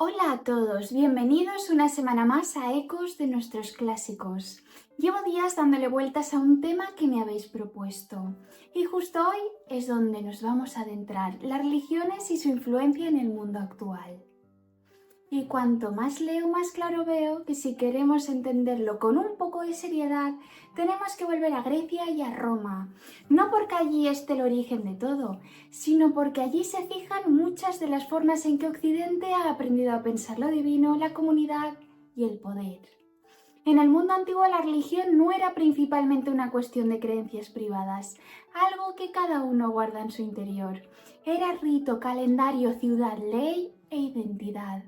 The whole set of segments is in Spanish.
Hola a todos, bienvenidos una semana más a Ecos de nuestros clásicos. Llevo días dándole vueltas a un tema que me habéis propuesto y justo hoy es donde nos vamos a adentrar, las religiones y su influencia en el mundo actual. Y cuanto más leo, más claro veo que si queremos entenderlo con un poco de seriedad, tenemos que volver a Grecia y a Roma. No porque allí esté el origen de todo, sino porque allí se fijan muchas de las formas en que Occidente ha aprendido a pensar lo divino, la comunidad y el poder. En el mundo antiguo la religión no era principalmente una cuestión de creencias privadas, algo que cada uno guarda en su interior. Era rito, calendario, ciudad, ley e identidad.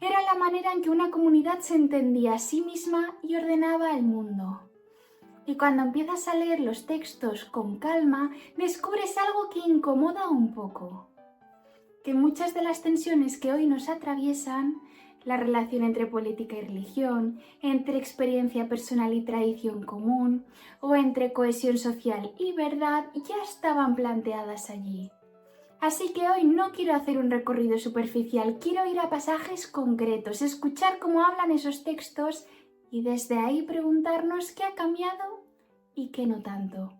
Era la manera en que una comunidad se entendía a sí misma y ordenaba el mundo. Y cuando empiezas a leer los textos con calma, descubres algo que incomoda un poco. Que muchas de las tensiones que hoy nos atraviesan, la relación entre política y religión, entre experiencia personal y tradición común, o entre cohesión social y verdad, ya estaban planteadas allí. Así que hoy no quiero hacer un recorrido superficial, quiero ir a pasajes concretos, escuchar cómo hablan esos textos y desde ahí preguntarnos qué ha cambiado y qué no tanto.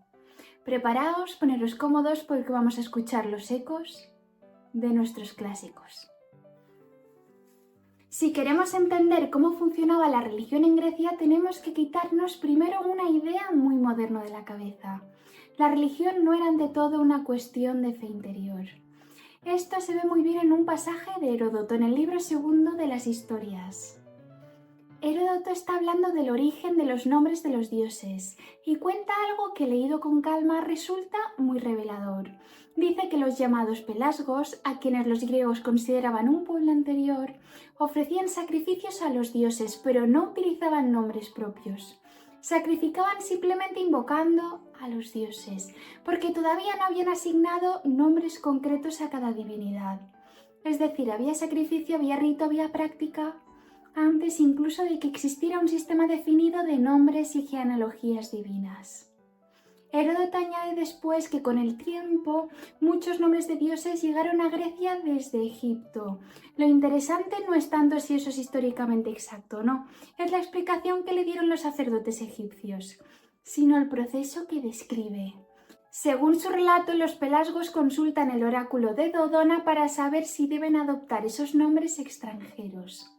Preparaos, poneros cómodos porque vamos a escuchar los ecos de nuestros clásicos. Si queremos entender cómo funcionaba la religión en Grecia, tenemos que quitarnos primero una idea muy moderna de la cabeza. La religión no era ante todo una cuestión de fe interior. Esto se ve muy bien en un pasaje de Heródoto, en el libro segundo de las Historias. Heródoto está hablando del origen de los nombres de los dioses y cuenta algo que leído con calma resulta muy revelador. Dice que los llamados pelasgos, a quienes los griegos consideraban un pueblo anterior, ofrecían sacrificios a los dioses, pero no utilizaban nombres propios. Sacrificaban simplemente invocando a los dioses, porque todavía no habían asignado nombres concretos a cada divinidad. Es decir, había sacrificio, había rito, había práctica, antes incluso de que existiera un sistema definido de nombres y genealogías divinas. Heródoto añade después que con el tiempo muchos nombres de dioses llegaron a Grecia desde Egipto. Lo interesante no es tanto si eso es históricamente exacto o no, es la explicación que le dieron los sacerdotes egipcios, sino el proceso que describe. Según su relato, los pelasgos consultan el oráculo de Dodona para saber si deben adoptar esos nombres extranjeros.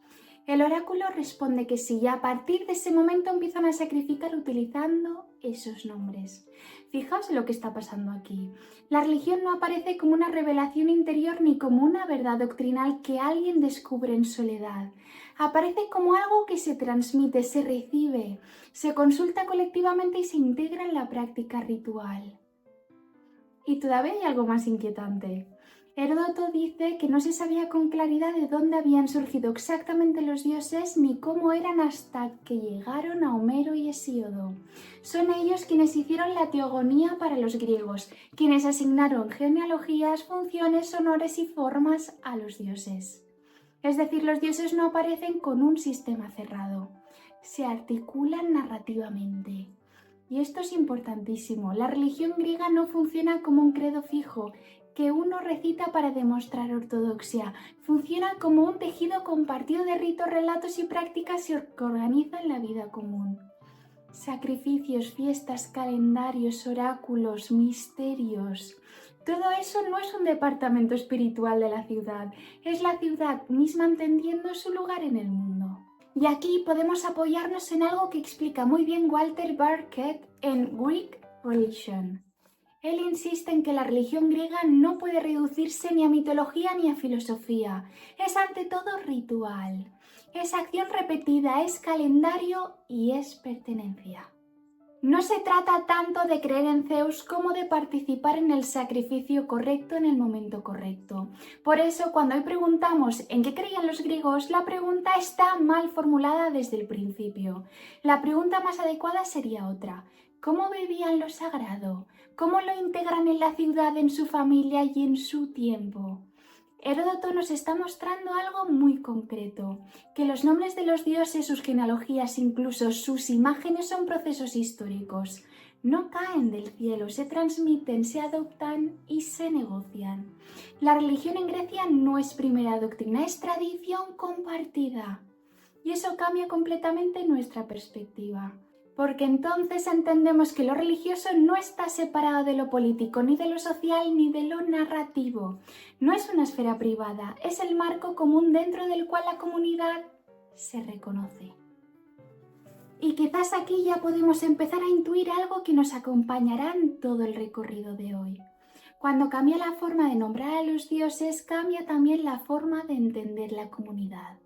El oráculo responde que sí, y a partir de ese momento empiezan a sacrificar utilizando esos nombres. Fijaos en lo que está pasando aquí. La religión no aparece como una revelación interior ni como una verdad doctrinal que alguien descubre en soledad. Aparece como algo que se transmite, se recibe, se consulta colectivamente y se integra en la práctica ritual. Y todavía hay algo más inquietante. Heródoto dice que no se sabía con claridad de dónde habían surgido exactamente los dioses ni cómo eran hasta que llegaron a Homero y Hesíodo. Son ellos quienes hicieron la teogonía para los griegos, quienes asignaron genealogías, funciones, honores y formas a los dioses. Es decir, los dioses no aparecen con un sistema cerrado, se articulan narrativamente. Y esto es importantísimo, la religión griega no funciona como un credo fijo que uno recita para demostrar ortodoxia. Funciona como un tejido compartido de ritos, relatos y prácticas que organizan la vida común. Sacrificios, fiestas, calendarios, oráculos, misterios. Todo eso no es un departamento espiritual de la ciudad, es la ciudad misma entendiendo su lugar en el mundo. Y aquí podemos apoyarnos en algo que explica muy bien Walter Burkett en Greek Religion. Él insiste en que la religión griega no puede reducirse ni a mitología ni a filosofía. Es ante todo ritual. Es acción repetida, es calendario y es pertenencia. No se trata tanto de creer en Zeus como de participar en el sacrificio correcto en el momento correcto. Por eso, cuando hoy preguntamos en qué creían los griegos, la pregunta está mal formulada desde el principio. La pregunta más adecuada sería otra. ¿Cómo vivían lo sagrado? ¿Cómo lo integran en la ciudad, en su familia y en su tiempo? Heródoto nos está mostrando algo muy concreto, que los nombres de los dioses, sus genealogías, incluso sus imágenes son procesos históricos, No caen del cielo, se transmiten, se adoptan y se negocian. La religión en Grecia no es primera doctrina, es tradición compartida. Y eso cambia completamente nuestra perspectiva. Porque entonces entendemos que lo religioso no está separado de lo político, ni de lo social, ni de lo narrativo. No es una esfera privada, es el marco común dentro del cual la comunidad se reconoce. Y quizás aquí ya podemos empezar a intuir algo que nos acompañará en todo el recorrido de hoy. Cuando cambia la forma de nombrar a los dioses, cambia también la forma de entender la comunidad.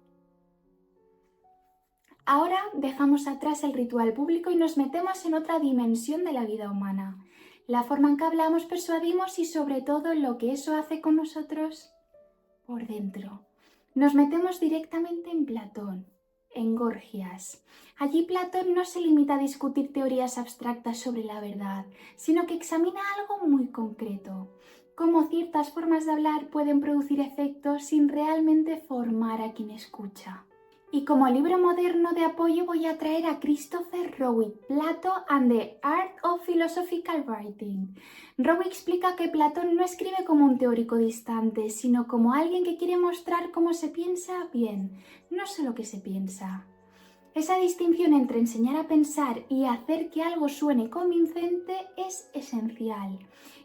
Ahora dejamos atrás el ritual público y nos metemos en otra dimensión de la vida humana. La forma en que hablamos, persuadimos y sobre todo lo que eso hace con nosotros por dentro. Nos metemos directamente en Platón, en Gorgias. Allí Platón no se limita a discutir teorías abstractas sobre la verdad, sino que examina algo muy concreto, cómo ciertas formas de hablar pueden producir efectos sin realmente formar a quien escucha. Y como libro moderno de apoyo voy a traer a Christopher Rowick, Plato and the Art of Philosophical Writing. Rowick explica que Platón no escribe como un teórico distante, sino como alguien que quiere mostrar cómo se piensa bien, no solo que se piensa. Esa distinción entre enseñar a pensar y hacer que algo suene convincente es esencial.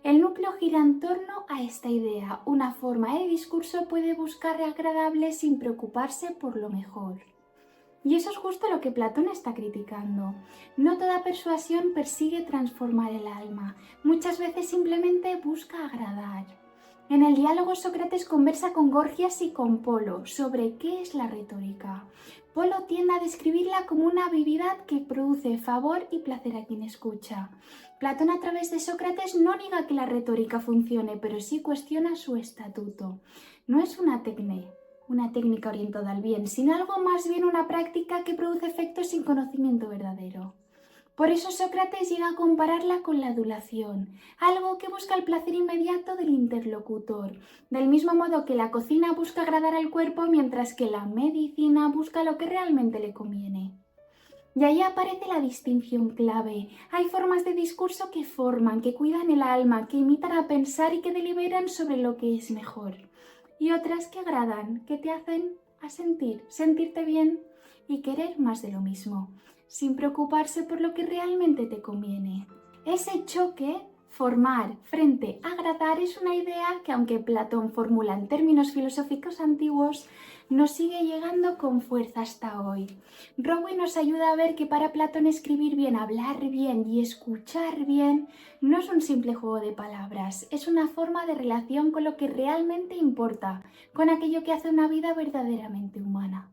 El núcleo gira en torno a esta idea. Una forma de discurso puede buscar agradable sin preocuparse por lo mejor. Y eso es justo lo que Platón está criticando. No toda persuasión persigue transformar el alma. Muchas veces simplemente busca agradar. En el diálogo Sócrates conversa con Gorgias y con Polo sobre qué es la retórica. Polo tiende a describirla como una habilidad que produce favor y placer a quien escucha. Platón a través de Sócrates no niega que la retórica funcione, pero sí cuestiona su estatuto. No es una técnica orientada al bien, sino algo más bien una práctica que produce efectos sin conocimiento verdadero. Por eso Sócrates llega a compararla con la adulación, algo que busca el placer inmediato del interlocutor, del mismo modo que la cocina busca agradar al cuerpo mientras que la medicina busca lo que realmente le conviene. Y ahí aparece la distinción clave. Hay formas de discurso que forman, que cuidan el alma, que imitan a pensar y que deliberan sobre lo que es mejor. Y otras que agradan, que te hacen a sentirte bien y querer más de lo mismo, sin preocuparse por lo que realmente te conviene. Ese choque, formar frente a agradar, es una idea que, aunque Platón formula en términos filosóficos antiguos, nos sigue llegando con fuerza hasta hoy. Rowick nos ayuda a ver que para Platón escribir bien, hablar bien y escuchar bien no es un simple juego de palabras, es una forma de relación con lo que realmente importa, con aquello que hace una vida verdaderamente humana.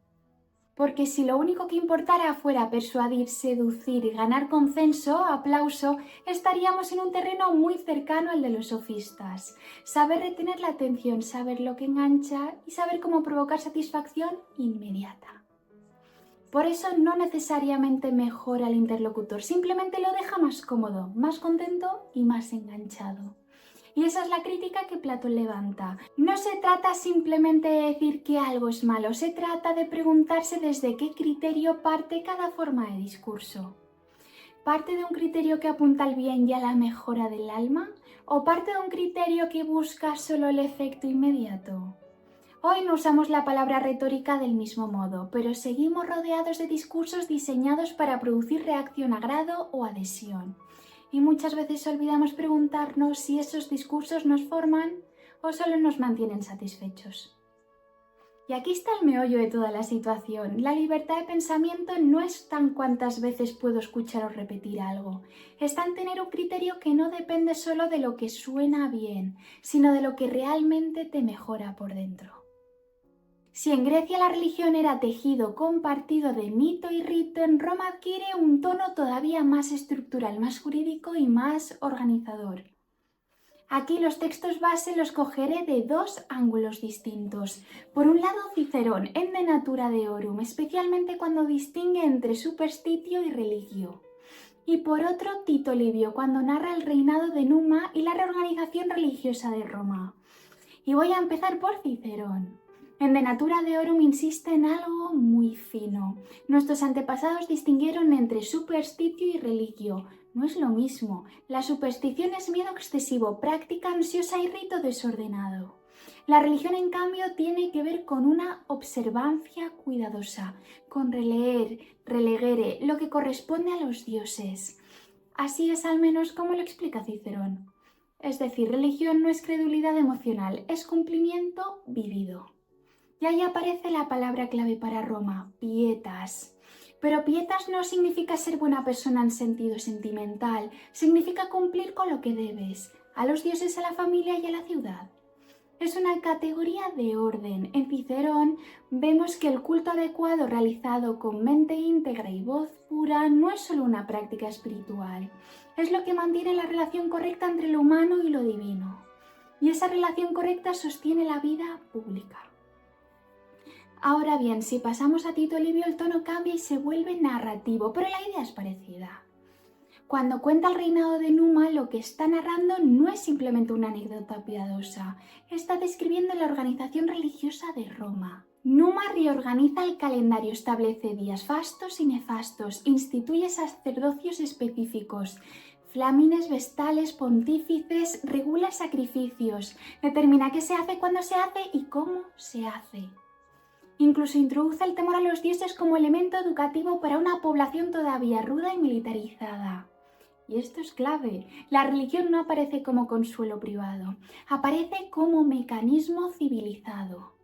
Porque si lo único que importara fuera persuadir, seducir y ganar consenso, aplauso, estaríamos en un terreno muy cercano al de los sofistas. Saber retener la atención, saber lo que engancha y saber cómo provocar satisfacción inmediata. Por eso no necesariamente mejora al interlocutor, simplemente lo deja más cómodo, más contento y más enganchado. Y esa es la crítica que Platón levanta. No se trata simplemente de decir que algo es malo, se trata de preguntarse desde qué criterio parte cada forma de discurso. ¿Parte de un criterio que apunta al bien y a la mejora del alma? ¿O parte de un criterio que busca solo el efecto inmediato? Hoy no usamos la palabra retórica del mismo modo, pero seguimos rodeados de discursos diseñados para producir reacción, agrado o adhesión. Y muchas veces olvidamos preguntarnos si esos discursos nos forman o solo nos mantienen satisfechos. Y aquí está el meollo de toda la situación. La libertad de pensamiento no es tan cuantas veces puedo escuchar o repetir algo. Está en tener un criterio que no depende solo de lo que suena bien, sino de lo que realmente te mejora por dentro. Si en Grecia la religión era tejido compartido de mito y rito, en Roma adquiere un tono todavía más estructural, más jurídico y más organizador. Aquí los textos base los cogeré de dos ángulos distintos. Por un lado, Cicerón, en De Natura Deorum, especialmente cuando distingue entre superstitio y religio. Y por otro, Tito Livio, cuando narra el reinado de Numa y la reorganización religiosa de Roma. Y voy a empezar por Cicerón. En De Natura Deorum insiste en algo muy fino. Nuestros antepasados distinguieron entre superstitio y religio. No es lo mismo. La superstición es miedo excesivo, práctica ansiosa y rito desordenado. La religión, en cambio, tiene que ver con una observancia cuidadosa, con releer, relegere, lo que corresponde a los dioses. Así es al menos como lo explica Cicerón. Es decir, religión no es credulidad emocional, es cumplimiento vivido. Y ahí aparece la palabra clave para Roma, pietas. Pero pietas no significa ser buena persona en sentido sentimental, significa cumplir con lo que debes, a los dioses, a la familia y a la ciudad. Es una categoría de orden. En Cicerón vemos que el culto adecuado realizado con mente íntegra y voz pura no es solo una práctica espiritual, es lo que mantiene la relación correcta entre lo humano y lo divino. Y esa relación correcta sostiene la vida pública. Ahora bien, si pasamos a Tito Livio, el tono cambia y se vuelve narrativo, pero la idea es parecida. Cuando cuenta el reinado de Numa, lo que está narrando no es simplemente una anécdota piadosa, está describiendo la organización religiosa de Roma. Numa reorganiza el calendario, establece días fastos y nefastos, instituye sacerdocios específicos, flamines vestales, pontífices, regula sacrificios, determina qué se hace, cuándo se hace y cómo se hace. Incluso introduce el temor a los dioses como elemento educativo para una población todavía ruda y militarizada. Y esto es clave, la religión no aparece como consuelo privado, aparece como mecanismo civilizado.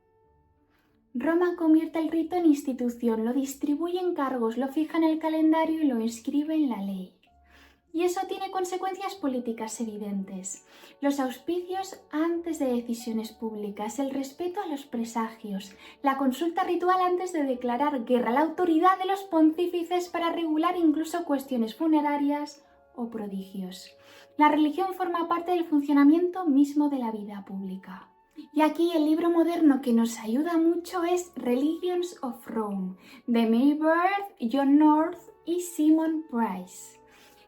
Roma convierte el rito en institución, lo distribuye en cargos, lo fija en el calendario y lo inscribe en la ley. Y eso tiene consecuencias políticas evidentes. Los auspicios antes de decisiones públicas, el respeto a los presagios, la consulta ritual antes de declarar guerra, la autoridad de los pontífices para regular incluso cuestiones funerarias o prodigios. La religión forma parte del funcionamiento mismo de la vida pública. Y aquí el libro moderno que nos ayuda mucho es Religions of Rome, de Mary Bird, John North y Simon Price.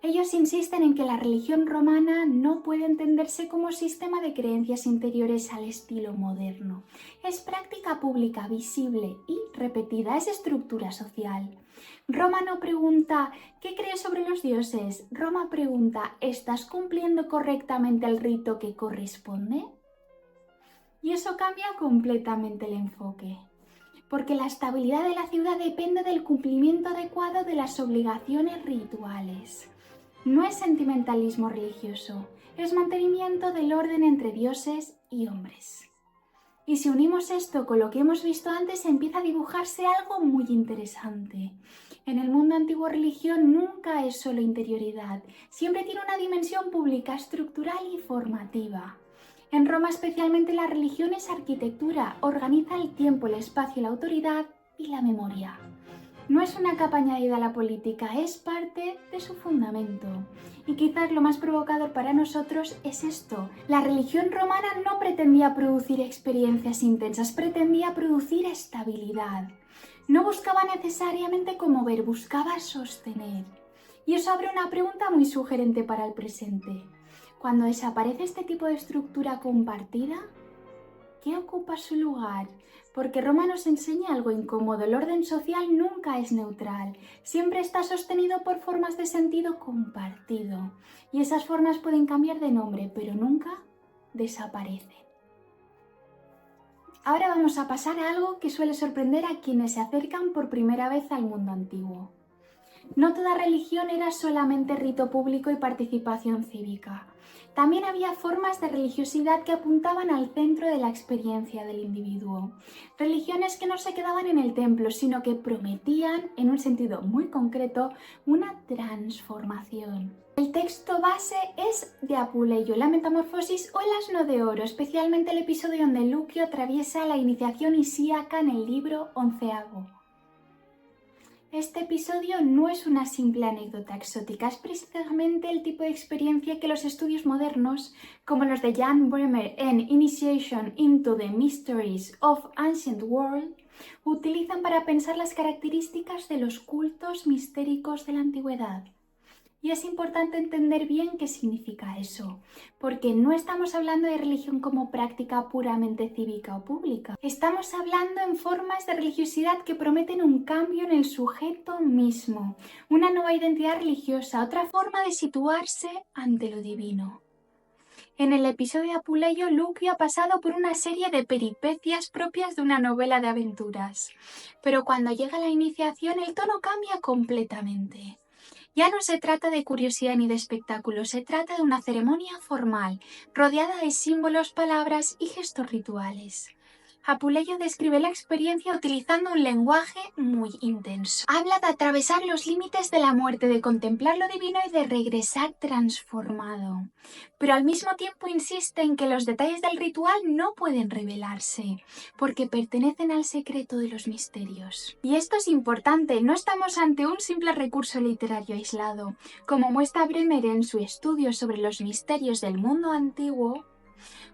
Ellos insisten en que la religión romana no puede entenderse como sistema de creencias interiores al estilo moderno. Es práctica pública, visible y repetida, es estructura social. Roma no pregunta ¿qué crees sobre los dioses? Roma pregunta ¿estás cumpliendo correctamente el rito que corresponde? Y eso cambia completamente el enfoque, porque la estabilidad de la ciudad depende del cumplimiento adecuado de las obligaciones rituales. No es sentimentalismo religioso, es mantenimiento del orden entre dioses y hombres. Y si unimos esto con lo que hemos visto antes, empieza a dibujarse algo muy interesante. En el mundo antiguo, religión nunca es solo interioridad, siempre tiene una dimensión pública, estructural y formativa. En Roma especialmente la religión es arquitectura, organiza el tiempo, el espacio, la autoridad y la memoria. No es una capa añadida a la política, es parte de su fundamento. Y quizás lo más provocador para nosotros es esto. La religión romana no pretendía producir experiencias intensas, pretendía producir estabilidad. No buscaba necesariamente conmover, buscaba sostener. Y eso abre una pregunta muy sugerente para el presente. Cuando desaparece este tipo de estructura compartida, ¿qué ocupa su lugar? Porque Roma nos enseña algo incómodo. El orden social nunca es neutral. Siempre está sostenido por formas de sentido compartido. Y esas formas pueden cambiar de nombre, pero nunca desaparecen. Ahora vamos a pasar a algo que suele sorprender a quienes se acercan por primera vez al mundo antiguo. No toda religión era solamente rito público y participación cívica. También había formas de religiosidad que apuntaban al centro de la experiencia del individuo. Religiones que no se quedaban en el templo, sino que prometían, en un sentido muy concreto, una transformación. El texto base es de Apuleyo, la Metamorfosis o el Asno de Oro, especialmente el episodio donde Lucio atraviesa la iniciación isíaca en el libro 11º. Este episodio no es una simple anécdota exótica, es precisamente el tipo de experiencia que los estudios modernos, como los de Jan Bremer en Initiation into the Mysteries of Ancient World, utilizan para pensar las características de los cultos mistéricos de la antigüedad. Y es importante entender bien qué significa eso, porque no estamos hablando de religión como práctica puramente cívica o pública. Estamos hablando en formas de religiosidad que prometen un cambio en el sujeto mismo, una nueva identidad religiosa, otra forma de situarse ante lo divino. En el episodio de Apuleyo, Lucio ha pasado por una serie de peripecias propias de una novela de aventuras, pero cuando llega la iniciación el tono cambia completamente. Ya no se trata de curiosidad ni de espectáculo, se trata de una ceremonia formal, rodeada de símbolos, palabras y gestos rituales. Apuleyo describe la experiencia utilizando un lenguaje muy intenso. Habla de atravesar los límites de la muerte, de contemplar lo divino y de regresar transformado. Pero al mismo tiempo insiste en que los detalles del ritual no pueden revelarse, porque pertenecen al secreto de los misterios. Y esto es importante, no estamos ante un simple recurso literario aislado. Como muestra Bremer en su estudio sobre los misterios del mundo antiguo,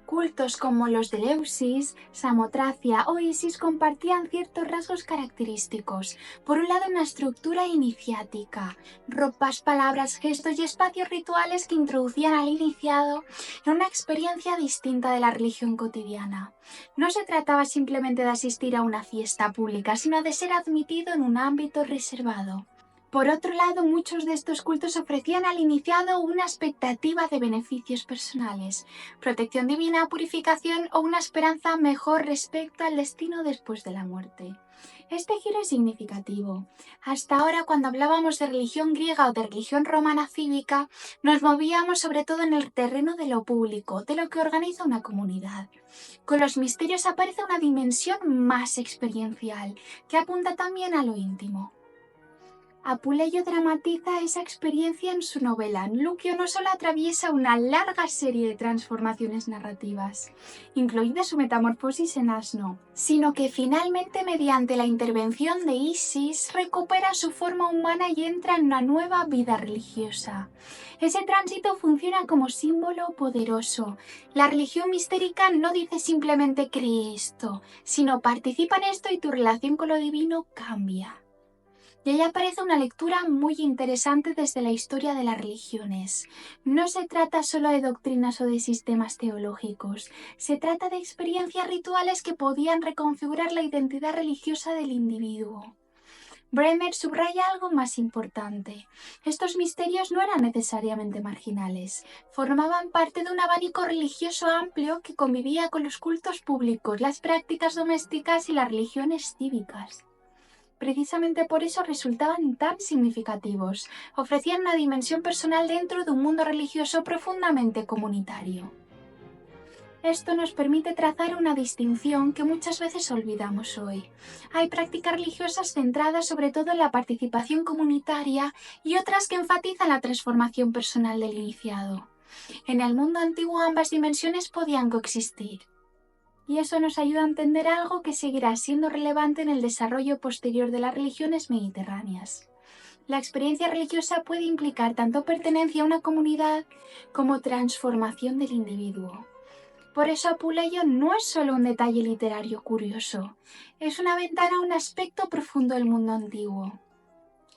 cultos como los de Eleusis, Samotracia o Isis compartían ciertos rasgos característicos. Por un lado, una estructura iniciática, ropas, palabras, gestos y espacios rituales que introducían al iniciado en una experiencia distinta de la religión cotidiana. No se trataba simplemente de asistir a una fiesta pública, sino de ser admitido en un ámbito reservado. Por otro lado, muchos de estos cultos ofrecían al iniciado una expectativa de beneficios personales, protección divina, purificación o una esperanza mejor respecto al destino después de la muerte. Este giro es significativo. Hasta ahora, cuando hablábamos de religión griega o de religión romana cívica, nos movíamos sobre todo en el terreno de lo público, de lo que organiza una comunidad. Con los misterios aparece una dimensión más experiencial, que apunta también a lo íntimo. Apuleyo dramatiza esa experiencia en su novela. Lucio no solo atraviesa una larga serie de transformaciones narrativas, incluida su metamorfosis en asno, sino que finalmente mediante la intervención de Isis recupera su forma humana y entra en una nueva vida religiosa. Ese tránsito funciona como símbolo poderoso. La religión mistérica no dice simplemente cree esto, sino participa en esto y tu relación con lo divino cambia. Y ahí aparece una lectura muy interesante desde la historia de las religiones. No se trata solo de doctrinas o de sistemas teológicos, se trata de experiencias rituales que podían reconfigurar la identidad religiosa del individuo. Bremer subraya algo más importante. Estos misterios no eran necesariamente marginales, formaban parte de un abanico religioso amplio que convivía con los cultos públicos, las prácticas domésticas y las religiones cívicas. Precisamente por eso resultaban tan significativos, ofrecían una dimensión personal dentro de un mundo religioso profundamente comunitario. Esto nos permite trazar una distinción que muchas veces olvidamos hoy. Hay prácticas religiosas centradas sobre todo en la participación comunitaria y otras que enfatizan la transformación personal del iniciado. En el mundo antiguo ambas dimensiones podían coexistir. Y eso nos ayuda a entender algo que seguirá siendo relevante en el desarrollo posterior de las religiones mediterráneas. La experiencia religiosa puede implicar tanto pertenencia a una comunidad como transformación del individuo. Por eso Apuleyo no es solo un detalle literario curioso, es una ventana a un aspecto profundo del mundo antiguo.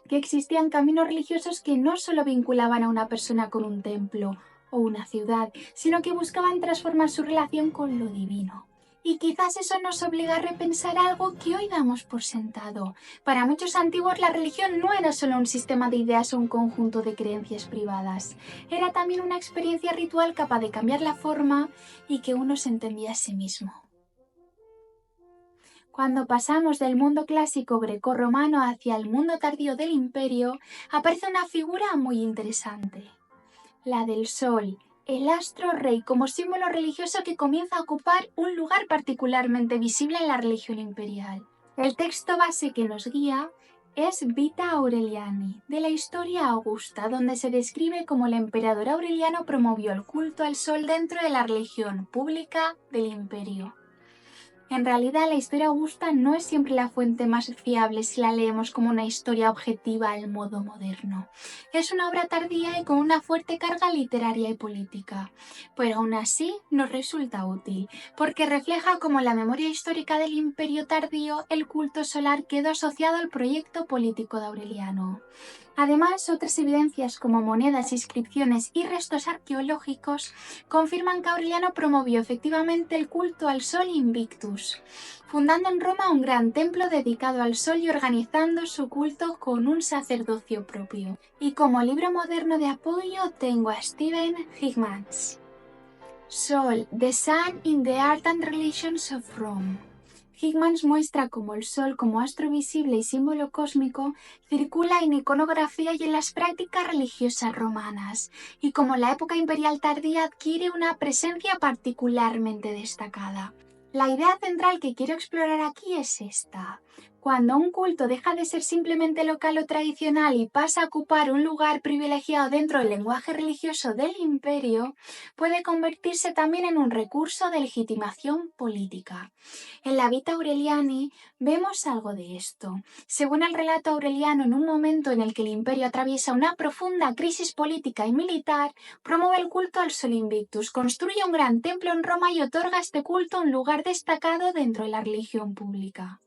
Que existían caminos religiosos que no solo vinculaban a una persona con un templo o una ciudad, sino que buscaban transformar su relación con lo divino. Y quizás eso nos obliga a repensar algo que hoy damos por sentado. Para muchos antiguos la religión no era solo un sistema de ideas o un conjunto de creencias privadas. Era también una experiencia ritual capaz de cambiar la forma y que uno se entendía a sí mismo. Cuando pasamos del mundo clásico grecorromano hacia el mundo tardío del imperio, aparece una figura muy interesante, la del sol, el astro rey como símbolo religioso que comienza a ocupar un lugar particularmente visible en la religión imperial. El texto base que nos guía es Vita Aureliani, de la Historia Augusta, donde se describe cómo el emperador Aureliano promovió el culto al sol dentro de la religión pública del imperio. En realidad, la historia augusta no es siempre la fuente más fiable si la leemos como una historia objetiva al modo moderno. Es una obra tardía y con una fuerte carga literaria y política, pero aún así nos resulta útil, porque refleja cómo en la memoria histórica del imperio tardío el culto solar quedó asociado al proyecto político de Aureliano. Además, otras evidencias como monedas, inscripciones y restos arqueológicos confirman que Aureliano promovió efectivamente el culto al Sol Invictus, fundando en Roma un gran templo dedicado al Sol y organizando su culto con un sacerdocio propio. Y como libro moderno de apoyo tengo a Stephen Higmans. Sol, The Sun in the Art and Relations of Rome. Higmans muestra cómo el Sol, como astro visible y símbolo cósmico, circula en iconografía y en las prácticas religiosas romanas, y cómo la época imperial tardía adquiere una presencia particularmente destacada. La idea central que quiero explorar aquí es esta. Cuando un culto deja de ser simplemente local o tradicional y pasa a ocupar un lugar privilegiado dentro del lenguaje religioso del imperio, puede convertirse también en un recurso de legitimación política. En la Vita Aureliani vemos algo de esto. Según el relato aureliano, en un momento en el que el imperio atraviesa una profunda crisis política y militar, promueve el culto al Sol Invictus, construye un gran templo en Roma y otorga a este culto un lugar destacado dentro de la religión pública.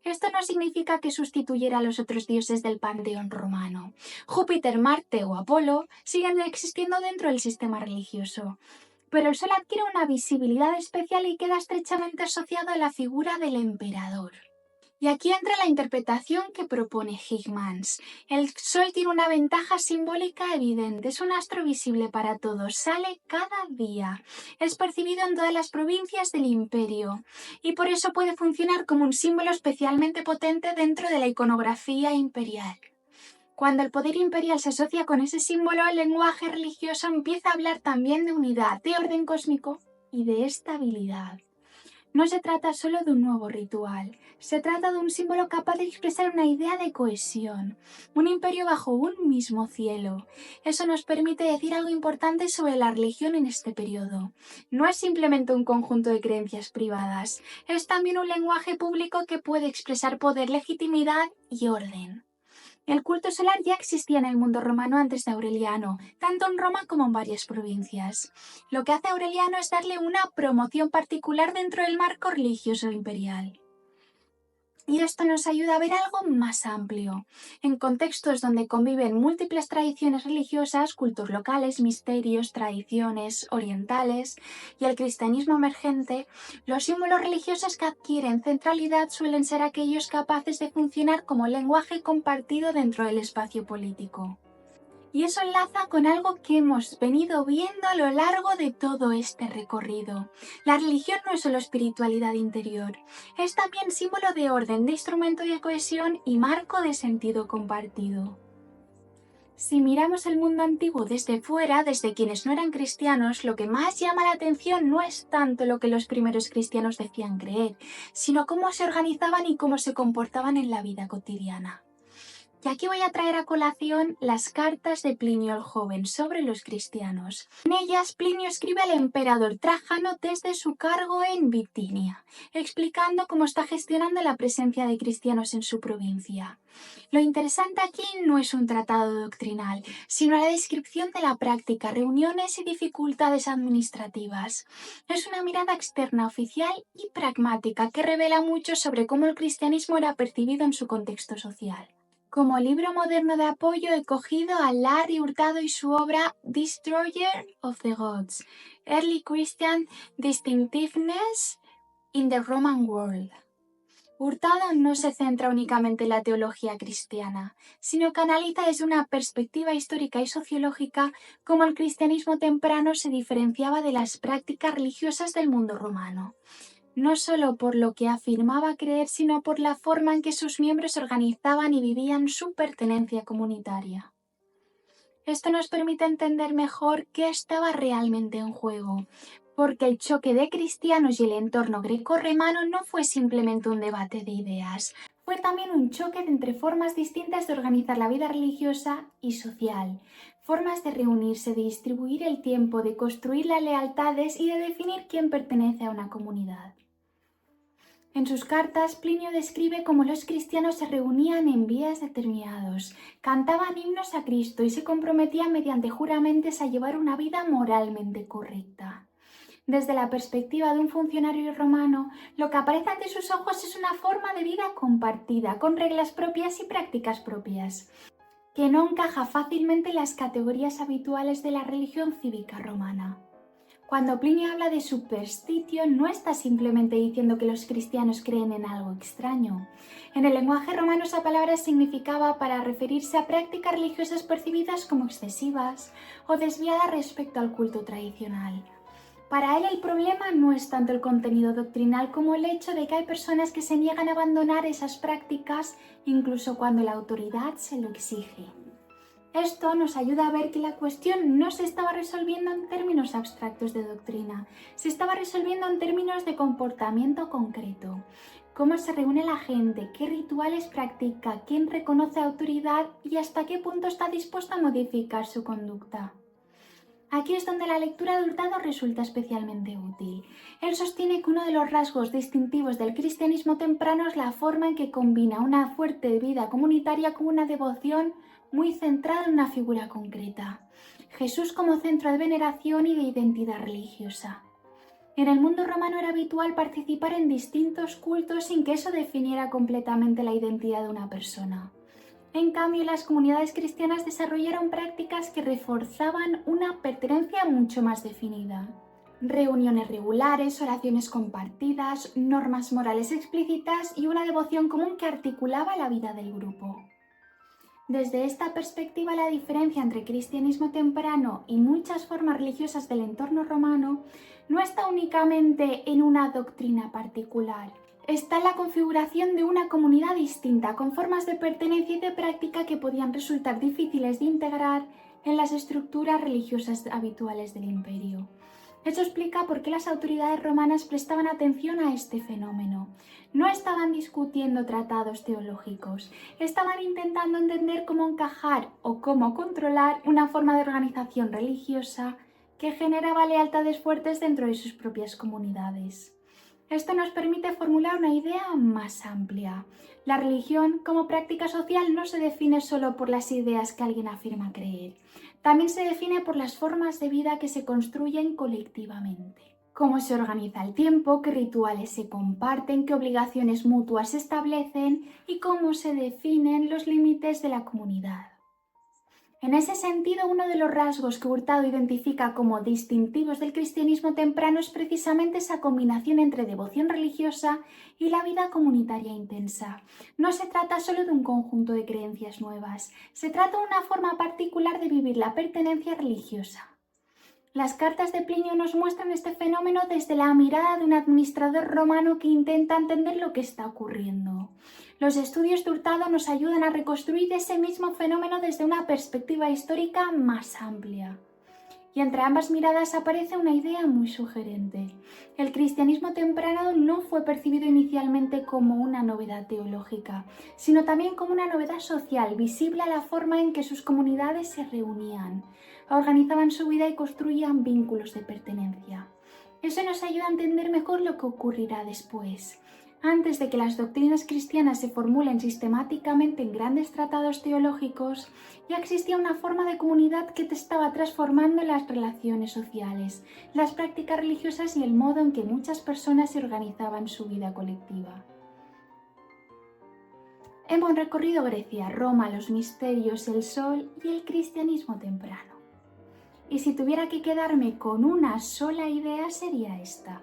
Esto no significa que sustituyera a los otros dioses del panteón romano. Júpiter, Marte o Apolo siguen existiendo dentro del sistema religioso, pero el Sol adquiere una visibilidad especial y queda estrechamente asociado a la figura del emperador. Y aquí entra la interpretación que propone Higmans. El Sol tiene una ventaja simbólica evidente, es un astro visible para todos, sale cada día, es percibido en todas las provincias del imperio y por eso puede funcionar como un símbolo especialmente potente dentro de la iconografía imperial. Cuando el poder imperial se asocia con ese símbolo, el lenguaje religioso empieza a hablar también de unidad, de orden cósmico y de estabilidad. No se trata solo de un nuevo ritual, se trata de un símbolo capaz de expresar una idea de cohesión, un imperio bajo un mismo cielo. Eso nos permite decir algo importante sobre la religión en este periodo. No es simplemente un conjunto de creencias privadas, es también un lenguaje público que puede expresar poder, legitimidad y orden. El culto solar ya existía en el mundo romano antes de Aureliano, tanto en Roma como en varias provincias. Lo que hace Aureliano es darle una promoción particular dentro del marco religioso imperial. Y esto nos ayuda a ver algo más amplio. En contextos donde conviven múltiples tradiciones religiosas, cultos locales, misterios, tradiciones orientales y el cristianismo emergente, los símbolos religiosos que adquieren centralidad suelen ser aquellos capaces de funcionar como lenguaje compartido dentro del espacio político. Y eso enlaza con algo que hemos venido viendo a lo largo de todo este recorrido. La religión no es solo espiritualidad interior, es también símbolo de orden, de instrumento de cohesión y marco de sentido compartido. Si miramos el mundo antiguo desde fuera, desde quienes no eran cristianos, lo que más llama la atención no es tanto lo que los primeros cristianos decían creer, sino cómo se organizaban y cómo se comportaban en la vida cotidiana. Y aquí voy a traer a colación las cartas de Plinio el Joven sobre los cristianos. En ellas, Plinio escribe al emperador Trajano desde su cargo en Bitinia, explicando cómo está gestionando la presencia de cristianos en su provincia. Lo interesante aquí no es un tratado doctrinal, sino la descripción de la práctica, reuniones y dificultades administrativas. Es una mirada externa, oficial y pragmática que revela mucho sobre cómo el cristianismo era percibido en su contexto social. Como libro moderno de apoyo he cogido a Larry Hurtado y su obra Destroyer of the Gods, Early Christian Distinctiveness in the Roman World. Hurtado no se centra únicamente en la teología cristiana, sino que analiza desde una perspectiva histórica y sociológica cómo el cristianismo temprano se diferenciaba de las prácticas religiosas del mundo romano. No solo por lo que afirmaba creer, sino por la forma en que sus miembros organizaban y vivían su pertenencia comunitaria. Esto nos permite entender mejor qué estaba realmente en juego, porque el choque de cristianos y el entorno greco-romano no fue simplemente un debate de ideas, fue también un choque entre formas distintas de organizar la vida religiosa y social, formas de reunirse, de distribuir el tiempo, de construir las lealtades y de definir quién pertenece a una comunidad. En sus cartas, Plinio describe cómo los cristianos se reunían en días determinados, cantaban himnos a Cristo y se comprometían mediante juramentos a llevar una vida moralmente correcta. Desde la perspectiva de un funcionario romano, lo que aparece ante sus ojos es una forma de vida compartida, con reglas propias y prácticas propias. que no encaja fácilmente en las categorías habituales de la religión cívica romana. Cuando Plinio habla de superstitio, no está simplemente diciendo que los cristianos creen en algo extraño. En el lenguaje romano esa palabra significaba para referirse a prácticas religiosas percibidas como excesivas o desviadas respecto al culto tradicional. Para él el problema no es tanto el contenido doctrinal como el hecho de que hay personas que se niegan a abandonar esas prácticas incluso cuando la autoridad se lo exige. Esto nos ayuda a ver que la cuestión no se estaba resolviendo en términos abstractos de doctrina, se estaba resolviendo en términos de comportamiento concreto. Cómo se reúne la gente, qué rituales practica, quién reconoce autoridad y hasta qué punto está dispuesto a modificar su conducta. Aquí es donde la lectura de Hurtado resulta especialmente útil. Él sostiene que uno de los rasgos distintivos del cristianismo temprano es la forma en que combina una fuerte vida comunitaria con una devoción muy centrada en una figura concreta, Jesús como centro de veneración y de identidad religiosa. En el mundo romano era habitual participar en distintos cultos sin que eso definiera completamente la identidad de una persona. En cambio, las comunidades cristianas desarrollaron prácticas que reforzaban una pertenencia mucho más definida. Reuniones regulares, oraciones compartidas, normas morales explícitas y una devoción común que articulaba la vida del grupo. Desde esta perspectiva, la diferencia entre cristianismo temprano y muchas formas religiosas del entorno romano no está únicamente en una doctrina particular. Está en la configuración de una comunidad distinta, con formas de pertenencia y de práctica que podían resultar difíciles de integrar en las estructuras religiosas habituales del imperio. Eso explica por qué las autoridades romanas prestaban atención a este fenómeno. No estaban discutiendo tratados teológicos, estaban intentando entender cómo encajar o cómo controlar una forma de organización religiosa que generaba lealtades fuertes dentro de sus propias comunidades. Esto nos permite formular una idea más amplia. La religión como práctica social no se define solo por las ideas que alguien afirma creer. También se define por las formas de vida que se construyen colectivamente. Cómo se organiza el tiempo, qué rituales se comparten, qué obligaciones mutuas se establecen y cómo se definen los límites de la comunidad. En ese sentido, uno de los rasgos que Hurtado identifica como distintivos del cristianismo temprano es precisamente esa combinación entre devoción religiosa y la vida comunitaria intensa. No se trata solo de un conjunto de creencias nuevas, se trata de una forma particular de vivir la pertenencia religiosa. Las cartas de Plinio nos muestran este fenómeno desde la mirada de un administrador romano que intenta entender lo que está ocurriendo. Los estudios de Hurtado nos ayudan a reconstruir ese mismo fenómeno desde una perspectiva histórica más amplia. Y entre ambas miradas aparece una idea muy sugerente. El cristianismo temprano no fue percibido inicialmente como una novedad teológica, sino también como una novedad social, visible a la forma en que sus comunidades se reunían, organizaban su vida y construían vínculos de pertenencia. Eso nos ayuda a entender mejor lo que ocurrirá después. Antes de que las doctrinas cristianas se formulen sistemáticamente en grandes tratados teológicos, ya existía una forma de comunidad que estaba transformando las relaciones sociales, las prácticas religiosas y el modo en que muchas personas se organizaban su vida colectiva. Hemos recorrido Grecia, Roma, los misterios, el sol y el cristianismo temprano. Y si tuviera que quedarme con una sola idea sería esta.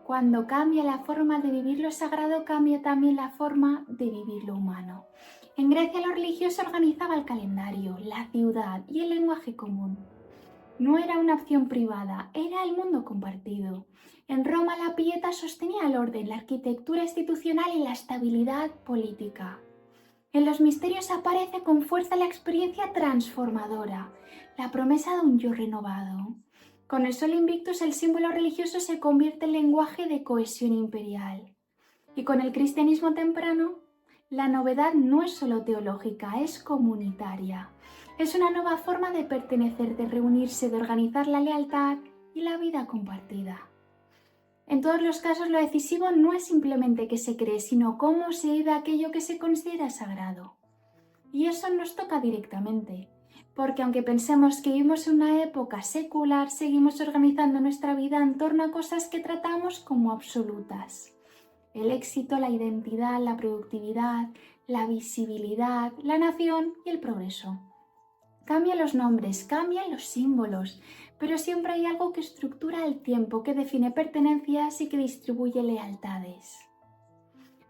Cuando cambia la forma de vivir lo sagrado, cambia también la forma de vivir lo humano. En Grecia lo religioso organizaba el calendario, la ciudad y el lenguaje común. No era una opción privada, era el mundo compartido. En Roma la pieta sostenía el orden, la arquitectura institucional y la estabilidad política. En los misterios aparece con fuerza la experiencia transformadora, la promesa de un yo renovado. Con el sol invictus el símbolo religioso se convierte en lenguaje de cohesión imperial. Y con el cristianismo temprano, la novedad no es solo teológica, es comunitaria. Es una nueva forma de pertenecer, de reunirse, de organizar la lealtad y la vida compartida. En todos los casos lo decisivo no es simplemente que se cree, sino cómo se vive aquello que se considera sagrado. Y eso nos toca directamente. Porque aunque pensemos que vivimos en una época secular, seguimos organizando nuestra vida en torno a cosas que tratamos como absolutas. el éxito, la identidad, la productividad, la visibilidad, la nación y el progreso. Cambian los nombres, cambian los símbolos, pero siempre hay algo que estructura el tiempo, que define pertenencias y que distribuye lealtades.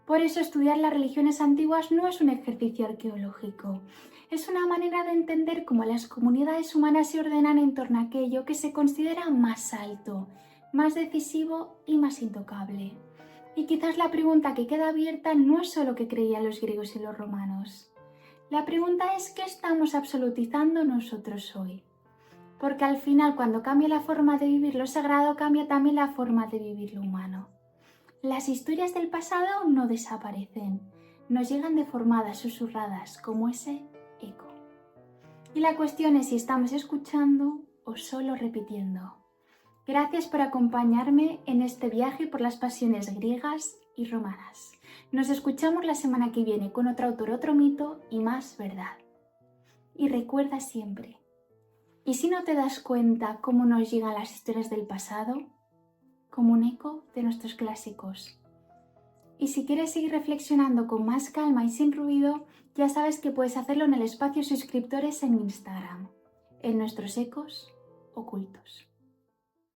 Por eso estudiar las religiones antiguas no es un ejercicio arqueológico, es una manera de entender cómo las comunidades humanas se ordenan en torno a aquello que se considera más alto, más decisivo y más intocable. Y quizás la pregunta que queda abierta no es solo qué creían los griegos y los romanos. La pregunta es qué estamos absolutizando nosotros hoy. Porque al final, cuando cambia la forma de vivir lo sagrado, cambia también la forma de vivir lo humano. Las historias del pasado no desaparecen, nos llegan deformadas, susurradas, como ese eco. Y la cuestión es si estamos escuchando o solo repitiendo. Gracias por acompañarme en este viaje por las pasiones griegas y romanas. Nos escuchamos la semana que viene con otro autor, otro mito y más verdad. Y recuerda siempre, ¿y si no te das cuenta cómo nos llegan las historias del pasado? Como un eco de nuestros clásicos. Y si quieres seguir reflexionando con más calma y sin ruido, ya sabes que puedes hacerlo en el espacio suscriptores en Instagram, en nuestros ecos ocultos.